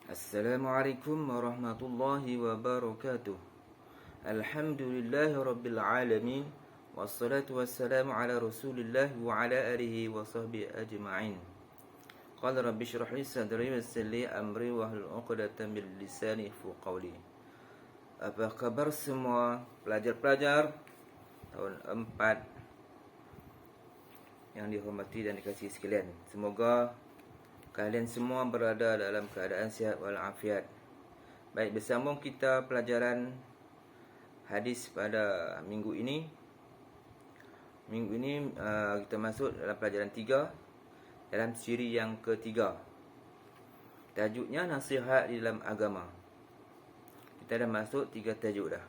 Assalamualaikum warahmatullahi wabarakatuh. Alhamdulillahi rabbil alamin. Wassalatu wassalamu ala rasulillah wa ala alihi wa sahbihi ajma'in. Qala rabbi shrah li sadri wa yassir li amri wahlul 'uqdatam min lisani yafqahu qawli. Apa khabar semua pelajar-pelajar tahun 4 yang dihormati dan dikasihi sekalian? Semoga kalian semua berada dalam keadaan sihat walafiat. Baik, bersambung kita pelajaran hadis pada minggu ini. Kita masuk dalam pelajaran 3 dalam siri yang ketiga. Tajuknya nasihat di dalam agama. Kita dah masuk 3 tajuk dah.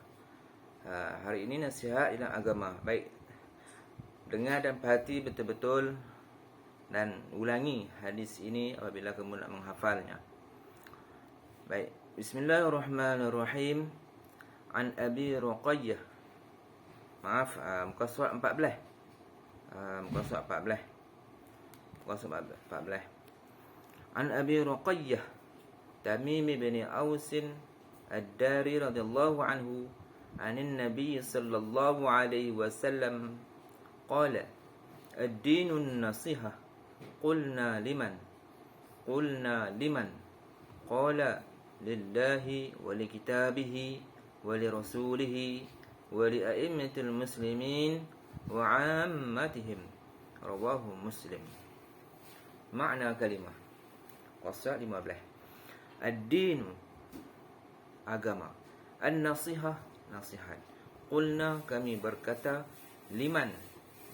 Hari ini nasihat di dalam agama. Baik, dengar dan perhati betul-betul dan ulangi hadis ini apabila kamu nak menghafalnya. Baik, bismillahirrahmanirrahim. An Abi Ruqayyah. Maaf, muka surat 14. Muka surat 14. An Abi Ruqayyah Tamim bin Aus Ad-Dari radhiyallahu anhu anin Nabi sallallahu alaihi wasallam qala ad-dinun nasihah. Qulna liman? Qala lillahi wa li kitabihi wa li rasulihi wa li a'immatil muslimin wa 'ammatihim. Rawahu Muslim. Makna kalimah qasad 15. Ad-din, agama. An-nasihah, nasihat. Qulna, kami berkata, liman,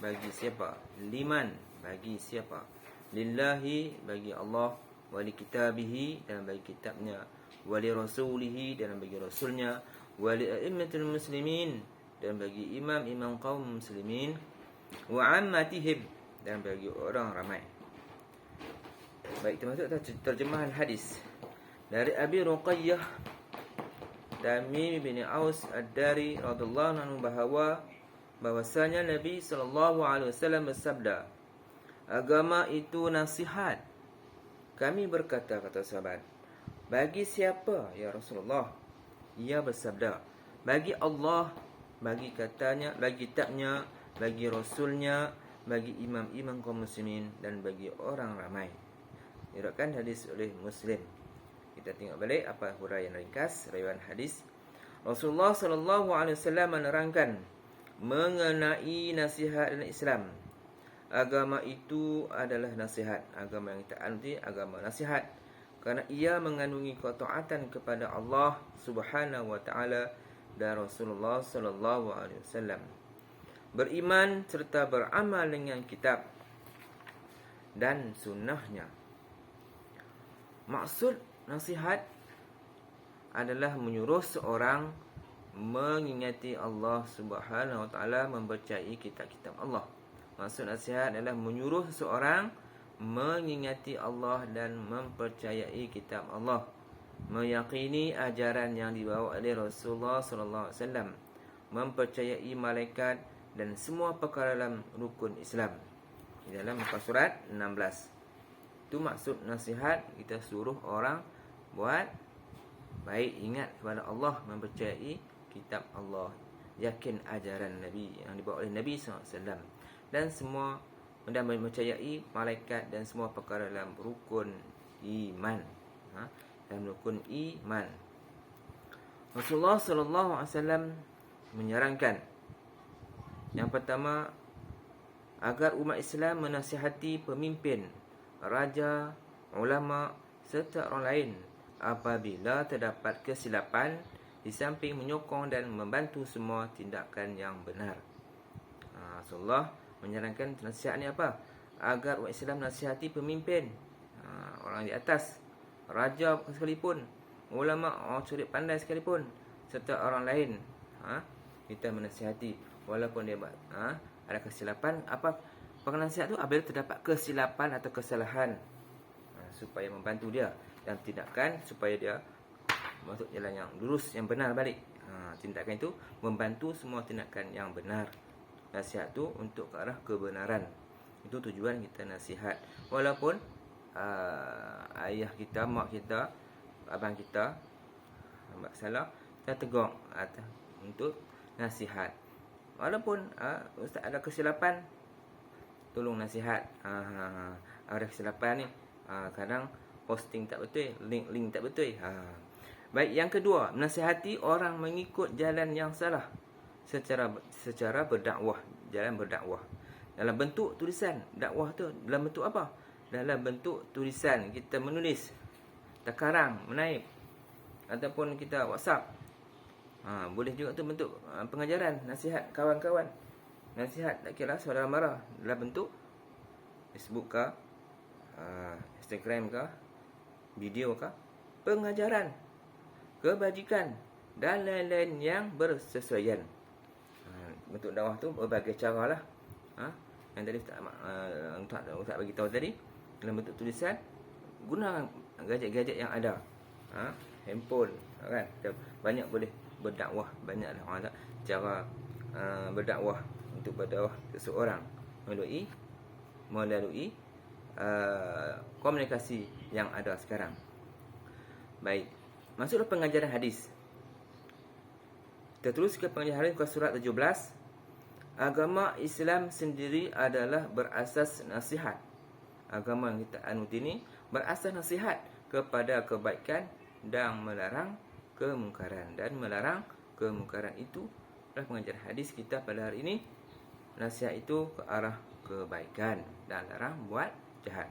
bagi siapa? Liman, bagi siapa? Lillahi, bagi Allah, wali kitabihi, dan bagi kitabnya, wali rasulihi, dan bagi rasulnya, wali a'immatul muslimin, dan bagi imam-imam kaum muslimin, wa ammatihim, dan bagi orang ramai. Baik, termasuk terjemahan hadis dari Abi Ruqayyah Tamim bin Aus Ad-Dari radhiyallahu anhu bahwasanya Nabi sallallahu alaihi wasallam bersabda, agama itu nasihat. Kami berkata, kata sahabat, bagi siapa ya Rasulullah? Ia bersabda, bagi Allah, bagi katanya, bagi kitabnya, bagi rasulnya, bagi imam-imam kaum muslimin, dan bagi orang ramai. Diriwayatkan hadis oleh Muslim. Kita tengok balik apa huraian ringkas riwayat hadis. Rasulullah sallallahu alaihi wasallam menerangkan mengenai nasihat dalam Islam. Agama itu adalah nasihat. Agama yang kita anti agama nasihat, kerana ia mengandungi ketaatan kepada Allah Subhanahu wa taala dan Rasulullah sallallahu alaihi wasallam. Beriman serta beramal dengan kitab dan sunnahnya. Maksud nasihat adalah menyuruh seorang mengingati Allah Subhanahu wa taala, mempercayai kitab-kitab Allah. Maksud nasihat adalah menyuruh seseorang mengingati Allah dan mempercayai kitab Allah, meyakini ajaran yang dibawa oleh Rasulullah sallallahu alaihi wasallam, mempercayai malaikat dan semua perkara dalam rukun Islam. Di dalam muka surat 16. Itu maksud nasihat, kita suruh orang buat baik, ingat kepada Allah, mempercayai kitab Allah, yakin ajaran Nabi yang dibawa oleh Nabi SAW, dan semua, dan mempercayai malaikat dan semua perkara dalam rukun iman. Dalam rukun iman. Rasulullah SAW menyarankan, yang pertama, agar umat Islam menasihati pemimpin, raja, ulama serta orang lain apabila terdapat kesilapan, di samping menyokong dan membantu semua tindakan yang benar. Rasulullah menyarankan nasihat ni apa? Agar umat Islam nasihati pemimpin, orang di atas, raja sekalipun, ulama, orang cerdik pandai sekalipun, serta orang lain. Kita menasihati walaupun dia ada kesilapan. Apa penasihat tu? Apabila terdapat kesilapan atau kesalahan, supaya membantu dia dan tindakan supaya dia masuk jalan yang lurus, yang benar balik. Tindakan itu membantu semua tindakan yang benar. Nasihat tu untuk ke arah kebenaran. Itu tujuan kita nasihat. Walaupun ayah kita, mak kita abang kita buat salah, kita tegur untuk nasihat. Walaupun ustaz ada kesilapan, tolong nasihat. Ada kesilapan ni, kadang posting tak betul, link tak betul. Baik, yang kedua, menasihati orang mengikut jalan yang salah secara berdakwah, jalan berdakwah. Dalam bentuk tulisan, dakwah tu dalam bentuk apa? Dalam bentuk tulisan, kita menulis, kita karang, menaip, ataupun kita WhatsApp. Boleh juga tu bentuk pengajaran, nasihat kawan-kawan. Nasihat tak kira saudara marah, dalam bentuk Facebook ke, Instagram ke, video ke, pengajaran, kebajikan dan lain-lain yang bersesuaian. Bentuk dakwah tu berbagai cara lah. Yang tadi Ustaz bagi tahu tadi, dalam bentuk tulisan, guna gadget-gadget yang ada. Handphone kan, banyak boleh berdakwah, banyaklah orang cara berdakwah untuk berdakwah seseorang melalui komunikasi yang ada sekarang. Baik, masuklah pengajaran hadis. Kita terus ke pengajaran hadis, surat 17. Agama Islam sendiri adalah berasas nasihat. Agama yang kita anut ini berasas nasihat kepada kebaikan dan melarang kemungkaran. Dan melarang kemungkaran itu adalah pengajaran hadis kita pada hari ini. Nasihat itu ke arah kebaikan dan larang buat jahat.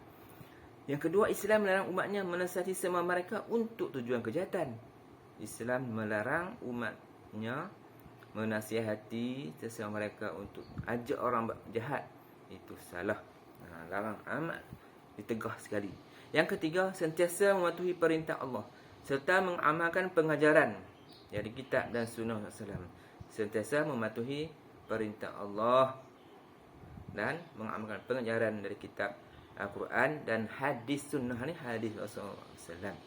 Yang kedua, Islam melarang umatnya menasihati semua mereka untuk tujuan kejahatan. Islam melarang umatnya menasihati sesama mereka untuk ajak orang jahat. Itu salah. Larang amat, ditegah sekali. Yang ketiga, sentiasa mematuhi perintah Allah serta mengamalkan pengajaran dari kitab dan sunnah Rasulullah. Sentiasa mematuhi perintah Allah dan mengamalkan pengajaran dari kitab Al-Quran dan hadis sunnah ni, hadis Rasulullah SAW.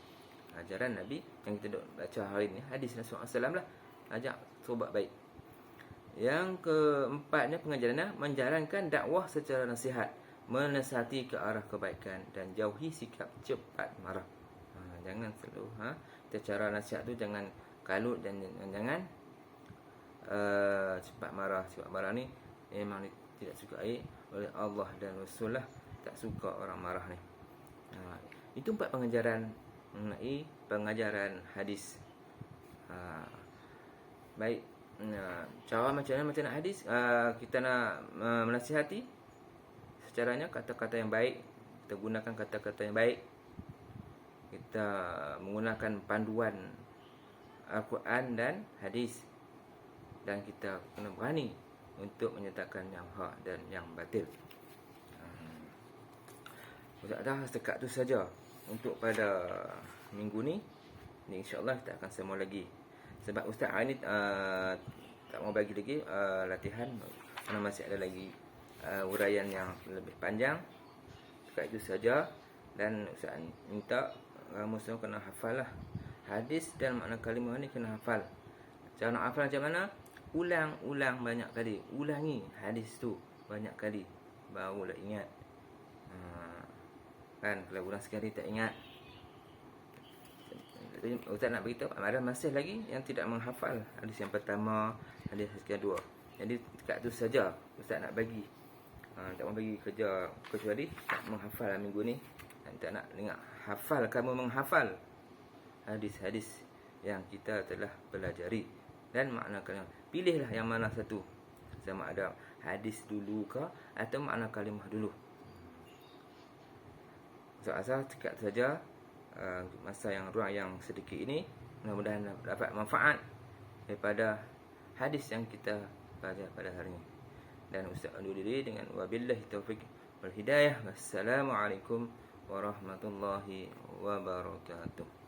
Ajaran Nabi yang kita baca hari ni, hadis Rasulullah SAW lah. Ajak sobat baik. Yang keempatnya, pengajarannya menjalankan dakwah secara nasihat, menasihati ke arah kebaikan dan jauhi sikap cepat marah. Jangan selalu cara nasihat tu jangan kalut dan jangan cepat marah. Cepat marah ni memang tidak sukai oleh Allah dan Rasulullah, tak suka orang marah ni. Itu 4 pengajaran mengenai pengajaran hadis. Baik, cara macam mana hadis kita nak menasihati? Secaranya kata-kata yang baik, kita gunakan kata-kata yang baik. Kita menggunakan panduan Al-Quran dan hadis, dan kita kena berani untuk menyatakan yang hak dan yang batil. Dah setakat tu saja untuk pada minggu ni. InsyaAllah kita akan sambung lagi. Sebab Ustaz hari ni tak mau bagi lagi latihan, kerana masih ada lagi uraian yang lebih panjang. Setakat itu saja. Dan Ustaz minta kamu semua kena hafal lah hadis dan makna kalimah ni, kena hafal. Cara nak hafal macam mana? Ulang-ulang banyak kali. Ulangi hadis tu banyak kali, barulah ingat. Kan kalau ulang sekali tak ingat. Jadi Ustaz nak beritahu, ada masih lagi yang tidak menghafal hadis yang pertama, hadis yang kedua. Jadi dekat tu saja Ustaz nak bagi. Tak mau bagi kerja kecuali tak menghafal minggu ni. Tak nak dengar hafal, kamu menghafal hadis-hadis yang kita telah pelajari dan makna kalimah. Pilihlah yang mana satu, sama ada hadis dulu ke atau makna kalimah dulu. Asal dekat saja masa yang ruang yang sedikit ini. Mudah-mudahan dapat manfaat daripada hadis yang kita baca pada hari ini. Dan Ustaz undur diri dengan wabillahi taufiq wal hidayah. Wassalamualaikum warahmatullahi wabarakatuh.